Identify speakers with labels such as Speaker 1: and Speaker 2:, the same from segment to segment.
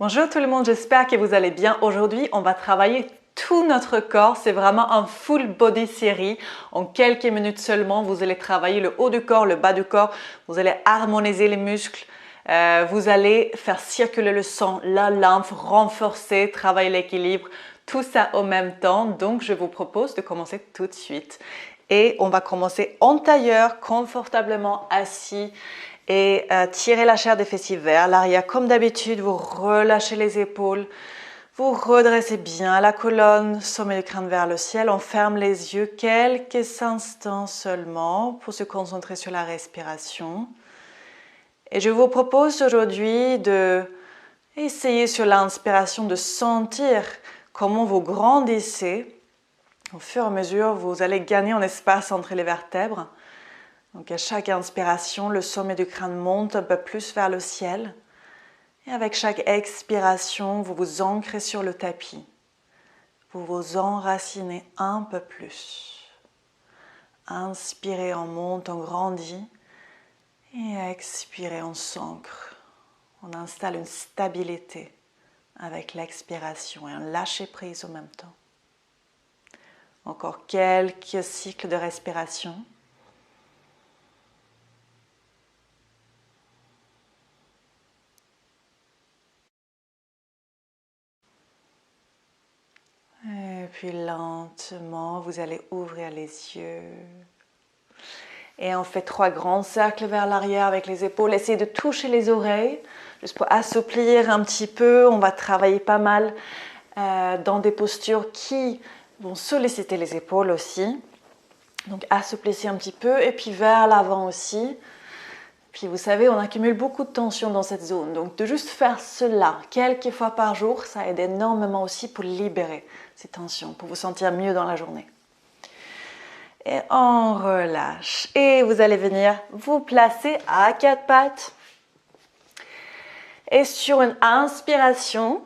Speaker 1: Bonjour tout le monde, j'espère que vous allez bien. Aujourd'hui, on va travailler tout notre corps. C'est vraiment un full body série. En quelques minutes seulement, vous allez travailler le haut du corps, le bas du corps. Vous allez harmoniser les muscles. Vous allez faire circuler le sang, la lymphe, renforcer, travailler l'équilibre. Tout ça au même temps. Donc, je vous propose de commencer tout de suite. Et on va commencer en tailleur, confortablement assis. Et tirez la chair des fessiers vers l'arrière. Comme d'habitude, vous relâchez les épaules. Vous redressez bien la colonne, sommet du crâne vers le ciel. On ferme les yeux quelques instants seulement pour se concentrer sur la respiration. Et je vous propose aujourd'hui de essayer sur l'inspiration de sentir comment vous grandissez. Au fur et à mesure, vous allez gagner en espace entre les vertèbres. Donc à chaque inspiration, le sommet du crâne monte un peu plus vers le ciel. Et avec chaque expiration, vous vous ancrez sur le tapis. Vous vous enracinez un peu plus. Inspirez, on monte, on grandit. Et expirez, on s'ancre. On installe une stabilité avec l'expiration et un lâcher prise au même temps. Encore quelques cycles de respiration. Et puis lentement, vous allez ouvrir les yeux. Et on fait 3 grands cercles vers l'arrière avec les épaules. Essayez de toucher les oreilles, juste pour assouplir un petit peu. On va travailler pas mal dans des postures qui vont solliciter les épaules aussi. Donc assouplissez un petit peu et puis vers l'avant aussi. Puis vous savez, on accumule beaucoup de tension dans cette zone. Donc de juste faire cela quelques fois par jour, ça aide énormément aussi pour libérer ces tensions, pour vous sentir mieux dans la journée. Et on relâche. Et vous allez venir vous placer à 4 pattes. Et sur une inspiration,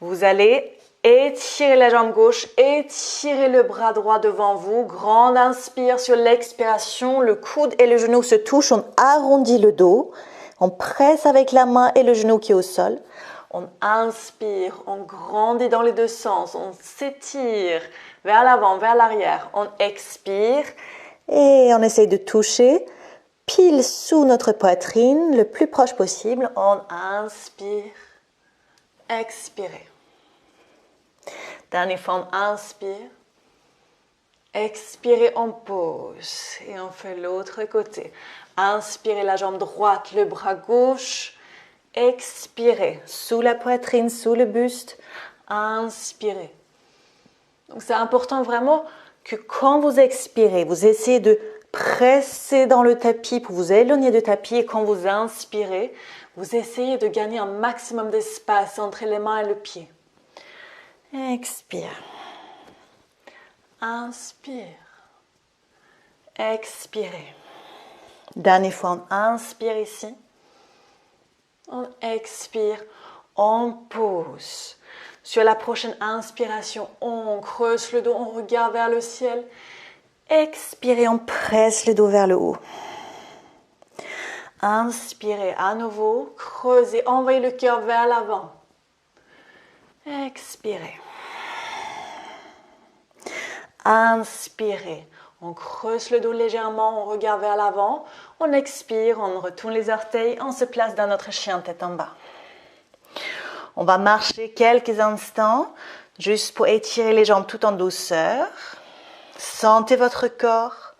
Speaker 1: vous allez étirer la jambe gauche, étirer le bras droit devant vous. Grande inspire sur l'expiration. Le coude et le genou se touchent. On arrondit le dos. On presse avec la main et le genou qui est au sol. On inspire, on grandit dans les deux sens. On s'étire vers l'avant, vers l'arrière. On expire et on essaye de toucher pile sous notre poitrine, le plus proche possible. On inspire, expirez. Dernière fois, on inspire, expirez, on pose et on fait l'autre côté. Inspirez la jambe droite, le bras gauche, expirez sous la poitrine, sous le buste, inspirez. Donc c'est important vraiment que quand vous expirez, vous essayez de presser dans le tapis pour vous éloigner du tapis et quand vous inspirez, vous essayez de gagner un maximum d'espace entre les mains et le pied. Expire. Inspire. Expirez. Dernière fois, on inspire ici. On expire. On pose. Sur la prochaine inspiration, on creuse le dos, on regarde vers le ciel. Expirez, on presse le dos vers le haut. Inspirez à nouveau, creusez, envoyez le cœur vers l'avant. Expirez. Inspirez. On creuse le dos légèrement, on regarde vers l'avant. On expire, on retourne les orteils, on se place dans notre chien tête en bas. On va marcher quelques instants, juste pour étirer les jambes tout en douceur. Sentez votre corps.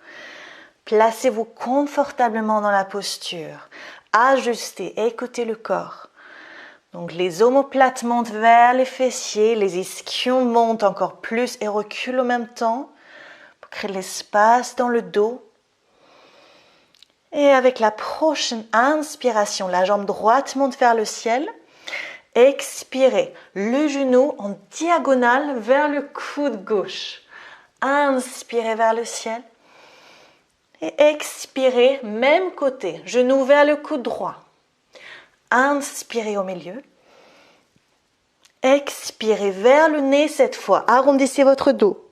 Speaker 1: Placez-vous confortablement dans la posture. Ajustez, écoutez le corps. Donc les omoplates montent vers les fessiers, les ischions montent encore plus et reculent en même temps pour créer de l'espace dans le dos. Et avec la prochaine inspiration, la jambe droite monte vers le ciel. Expirez, le genou en diagonale vers le coude gauche. Inspirez vers le ciel. Et expirez, même côté, genou vers le coude droit. Inspirez au milieu. Expirez vers le nez cette fois. Arrondissez votre dos.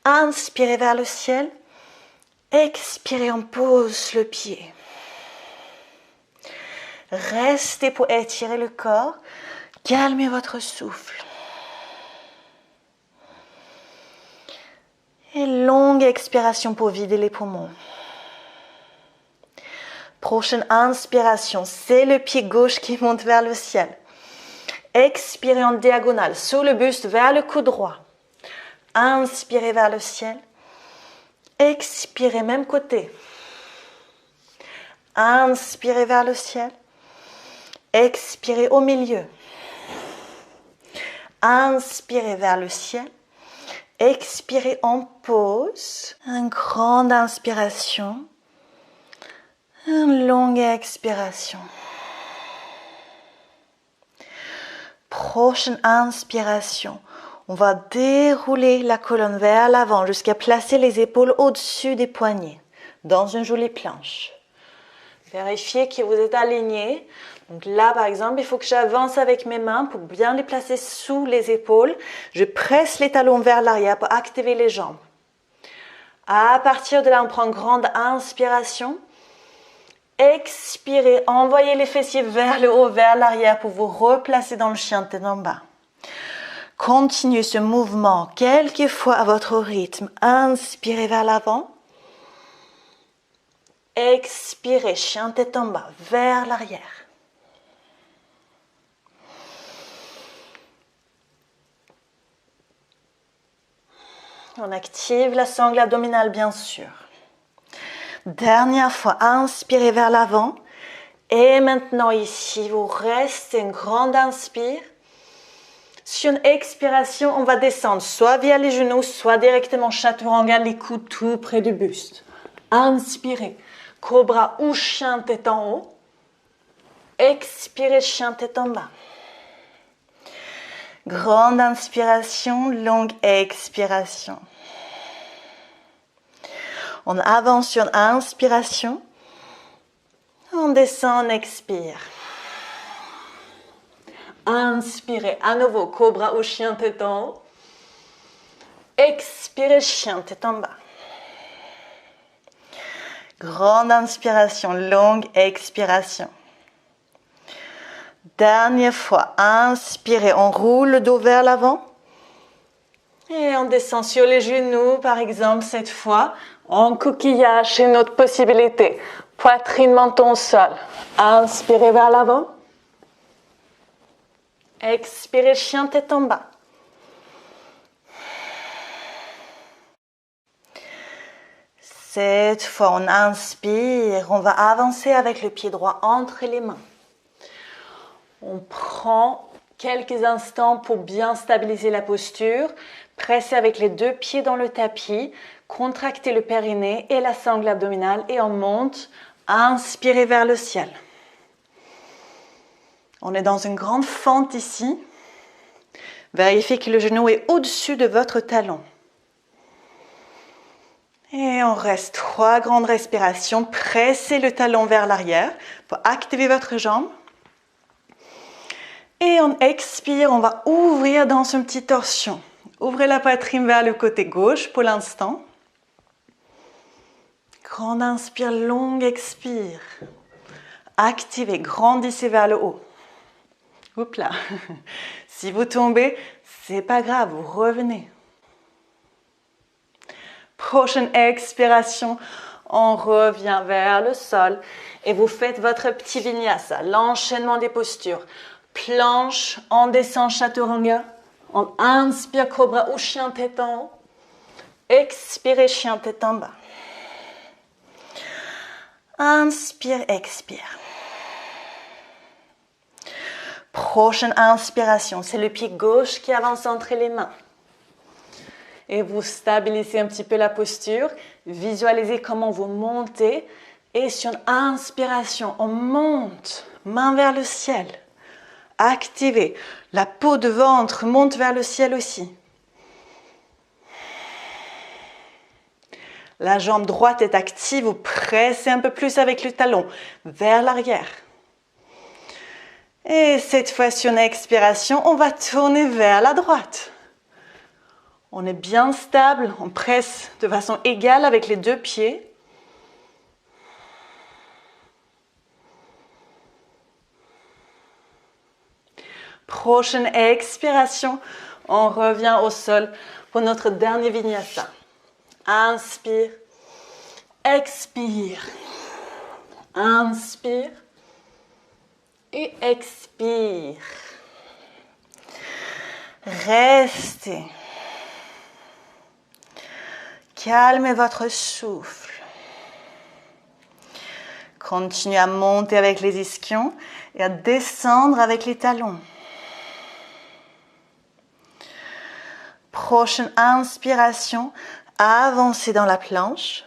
Speaker 1: Inspirez vers le ciel. Expirez, on pose le pied. Restez pour étirer le corps. Calmez votre souffle. Et longue expiration pour vider les poumons. Prochaine inspiration, c'est le pied gauche qui monte vers le ciel. Expirez en diagonale, sur le buste, vers le cou droit. Inspirez vers le ciel. Expirez, même côté. Inspirez vers le ciel. Expirez au milieu. Inspirez vers le ciel. Expirez en pause. Une grande inspiration. Une longue expiration. Prochaine inspiration. On va dérouler la colonne vers l'avant jusqu'à placer les épaules au-dessus des poignets dans une jolie planche. Vérifiez que vous êtes aligné. Donc là, par exemple, il faut que j'avance avec mes mains pour bien les placer sous les épaules. Je presse les talons vers l'arrière pour activer les jambes. À partir de là, on prend une grande inspiration. Expirez, envoyez les fessiers vers le haut, vers l'arrière pour vous replacer dans le chien tête en bas. Continuez ce mouvement quelques fois à votre rythme. Inspirez vers l'avant. Expirez, chien tête en bas, vers l'arrière. On active la sangle abdominale, bien sûr. Dernière fois, inspirez vers l'avant. Et maintenant ici, vous restez une grande inspire. Sur une expiration, on va descendre soit via les genoux, soit directement chaturanga, les coudes tout près du buste. Inspirez, cobra ou chien tête en haut. Expirez, chien tête en bas. Grande inspiration, longue expiration. On avance sur une inspiration. On descend, on expire. Inspirez à nouveau, cobra ou chien tête en haut. Expirez, chien tête en bas. Grande inspiration, longue expiration. Dernière fois, inspirez, on roule le dos vers l'avant. Et on descend sur les genoux, par exemple, cette fois, en coquillage, c'est notre possibilité. Poitrine, menton au sol. Inspirez vers l'avant. Expirez, chien tête en bas. Cette fois, on inspire, on va avancer avec le pied droit entre les mains. On prend quelques instants pour bien stabiliser la posture. Pressez avec les deux pieds dans le tapis. Contractez le périnée et la sangle abdominale et on monte. Inspirez vers le ciel. On est dans une grande fente ici. Vérifiez que le genou est au-dessus de votre talon. Et on reste 3 grandes respirations. Pressez le talon vers l'arrière pour activer votre jambe. Et on expire, on va ouvrir dans une petite torsion. Ouvrez la poitrine vers le côté gauche pour l'instant. Grande inspire, longue expire. Activez, grandissez vers le haut. Oups là. Si vous tombez, c'est pas grave, vous revenez. Prochaine expiration, on revient vers le sol et vous faites votre petit vinyasa, l'enchaînement des postures. Planche, on descend chaturanga, on inspire cobra ou chien tête en haut, expirez chien tête en bas. Inspire, expire. Prochaine inspiration, c'est le pied gauche qui avance entre les mains. Et vous stabilisez un petit peu la posture, visualisez comment vous montez et sur une inspiration, on monte, main vers le ciel. Activez. La peau de ventre monte vers le ciel aussi. La jambe droite est active. Vous pressez un peu plus avec le talon vers l'arrière. Et cette fois, sur une expiration, on va tourner vers la droite. On est bien stable. On presse de façon égale avec les deux pieds. Prochaine expiration, on revient au sol pour notre dernier vinyasa. Inspire, expire, inspire et expire. Restez. Calmez votre souffle. Continuez à monter avec les ischions et à descendre avec les talons. Prochaine inspiration, avancez dans la planche.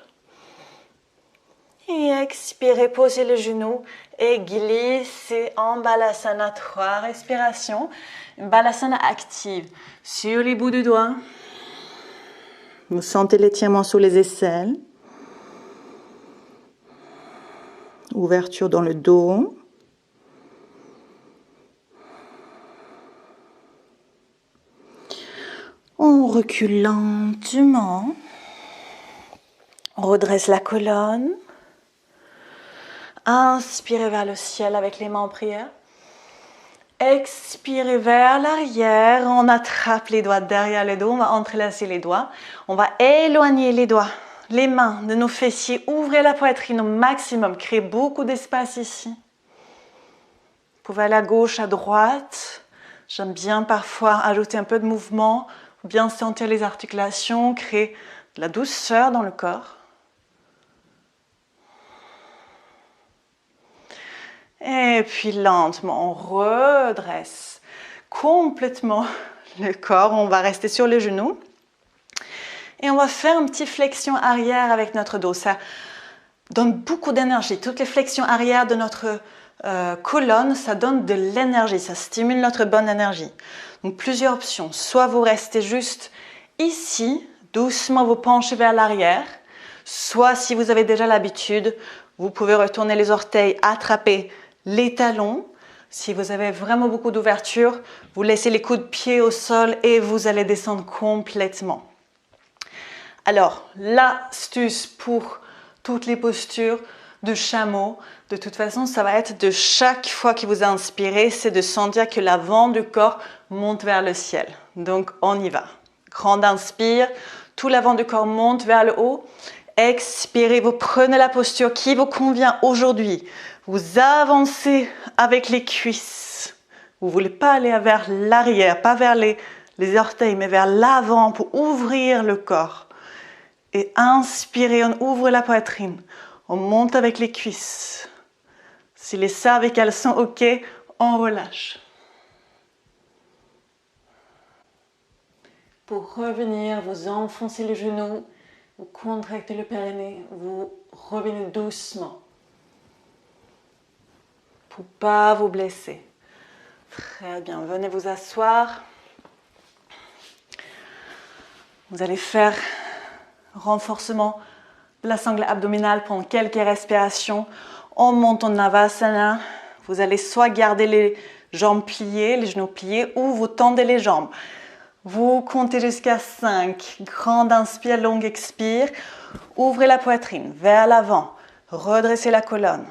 Speaker 1: Et expirez, posez le genou et glissez en Balasana. 3 respirations. Une Balasana active sur les bouts du doigt. Vous sentez l'étirement sous les aisselles. Ouverture dans le dos. On recule lentement. On redresse la colonne. Inspirez vers le ciel avec les mains en prière. Expirez vers l'arrière. On attrape les doigts derrière le dos. On va entrelacer les doigts. On va éloigner les doigts, les mains de nos fessiers. Ouvrez la poitrine au maximum. Créez beaucoup d'espace ici. Vous pouvez aller à gauche, à droite. J'aime bien parfois ajouter un peu de mouvement. Bien sentir les articulations. Créer de la douceur dans le corps. Et puis lentement, on redresse complètement le corps. On va rester sur les genoux. Et on va faire une petite flexion arrière avec notre dos. Ça donne beaucoup d'énergie. Toutes les flexions arrière de notre colonne, ça donne de l'énergie. Ça stimule notre bonne énergie. Donc plusieurs options. Soit vous restez juste ici, doucement vous penchez vers l'arrière. Soit si vous avez déjà l'habitude, vous pouvez retourner les orteils, attraper les talons. Si vous avez vraiment beaucoup d'ouverture, vous laissez les coudes pieds au sol et vous allez descendre complètement. Alors, l'astuce pour toutes les postures de chameau, de toute façon, ça va être de chaque fois que vous inspirez, c'est de sentir que l'avant du corps monte vers le ciel. Donc, on y va. Grande inspire, tout l'avant du corps monte vers le haut. Expirez, vous prenez la posture qui vous convient aujourd'hui. Vous avancez avec les cuisses. Vous ne voulez pas aller vers l'arrière, pas vers les orteils, mais vers l'avant pour ouvrir le corps. Et inspirez, on ouvre la poitrine. On monte avec les cuisses. Si les cervicales sont OK, on relâche. Pour revenir, vous enfoncez les genoux, vous contractez le périnée, vous revenez doucement. Pour ne pas vous blesser. Très bien, venez vous asseoir. Vous allez faire renforcement de la sangle abdominale pendant quelques respirations. On monte en Navasana. Vous allez soit garder les jambes pliées, les genoux pliés, ou vous tendez les jambes. Vous comptez jusqu'à 5. Grande inspire, longue expire. Ouvrez la poitrine vers l'avant. Redressez la colonne.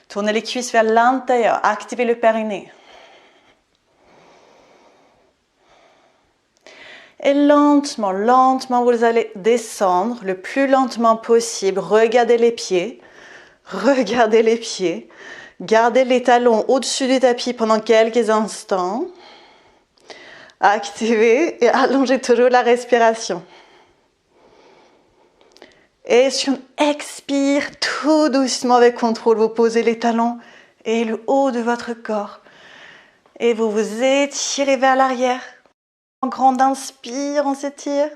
Speaker 1: Tournez les cuisses vers l'intérieur. Activez le périnée. Et lentement, lentement, vous allez descendre le plus lentement possible. Regardez les pieds. Regardez les pieds. Gardez les talons au-dessus du tapis pendant quelques instants. Activez et allongez toujours la respiration. Et sur une expire, tout doucement avec contrôle, vous posez les talons et le haut de votre corps. Et vous vous étirez vers l'arrière. En grande inspire, on s'étire.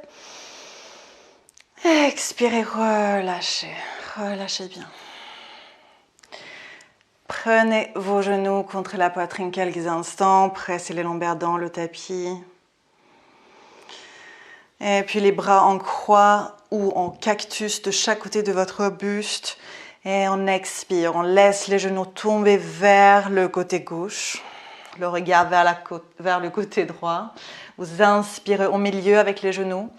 Speaker 1: Expirez, relâchez. Relâchez bien. Prenez vos genoux contre la poitrine quelques instants. Pressez les lombaires dans le tapis. Et puis les bras en croix ou en cactus de chaque côté de votre buste. Et on expire, on laisse les genoux tomber vers le côté gauche. Le regard vers le côté droit. Vous inspirez au milieu avec les genoux.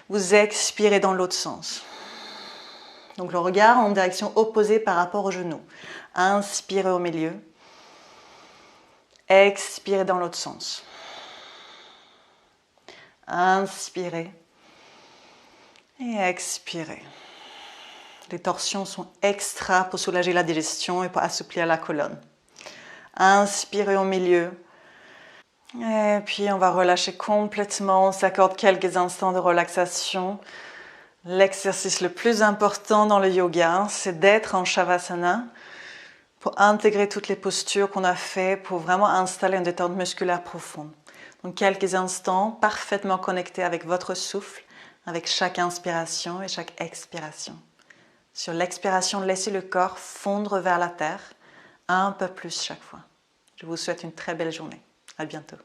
Speaker 1: Vous expirez dans l'autre sens. Donc le regard en direction opposée par rapport aux genoux. Inspirez au milieu. Expirez dans l'autre sens. Inspirez. Et expirez. Les torsions sont extra pour soulager la digestion et pour assouplir la colonne. Inspirez au milieu. Et puis on va relâcher complètement. On s'accorde quelques instants de relaxation. L'exercice le plus important dans le yoga, c'est d'être en Shavasana pour intégrer toutes les postures qu'on a fait pour vraiment installer une détente musculaire profonde. Donc quelques instants parfaitement connectés avec votre souffle, avec chaque inspiration et chaque expiration. Sur l'expiration, laissez le corps fondre vers la terre un peu plus chaque fois. Je vous souhaite une très belle journée. À bientôt.